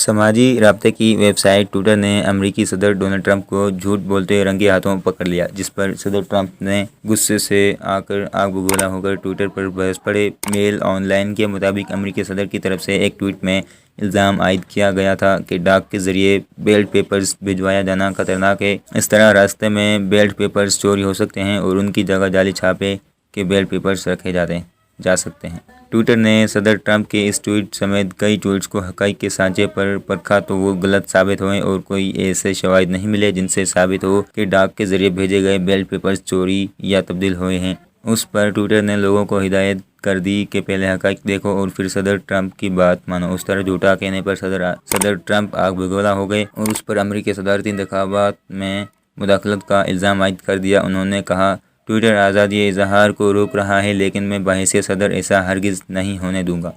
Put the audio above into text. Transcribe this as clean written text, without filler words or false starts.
سماجی رابطے کی ویب سائٹ ٹویٹر نے امریکی صدر ڈونلڈ ٹرمپ کو جھوٹ بولتے رنگے ہاتھوں پکڑ لیا، جس پر صدر ٹرمپ نے غصے سے آگ بگولا ہو کر ٹویٹر پر برس پڑے۔ میل آن لائن کے مطابق امریکی صدر کی طرف سے ایک ٹویٹ میں الزام عائد کیا گیا تھا کہ ڈاک کے ذریعے بیلٹ پیپرز بھجوایا جانا خطرناک ہے۔ اس طرح راستے میں بیلٹ پیپرز چوری ہو سکتے ہیں اور ان کی جگہ جعلی چھاپے کے بیلٹ پیپرز رکھے جا سکتے ہیں۔ ٹویٹر نے صدر ٹرمپ کے اس ٹویٹ سمیت کئی ٹویٹس کو حقائق کے سانچے پر پرکھا تو وہ غلط ثابت ہوئے اور کوئی ایسے شواہد نہیں ملے جن سے ثابت ہو کہ ڈاک کے ذریعے بھیجے گئے بیلٹ پیپرز چوری یا تبدیل ہوئے ہیں۔ اس پر ٹویٹر نے لوگوں کو ہدایت کر دی کہ پہلے حقائق دیکھو اور پھر صدر ٹرمپ کی بات مانو۔ اس طرح جھوٹا کہنے پر صدر ٹرمپ آگ بگولا ہو گئے اور اس پر امریکی صدارتی انتخابات میں مداخلت کا الزام عائد کر دیا۔ انہوں نے کہا، ٹویٹر آزادی اظہار کو روک رہا ہے، لیکن میں بحیثیت صدر ایسا ہرگز نہیں ہونے دوں گا۔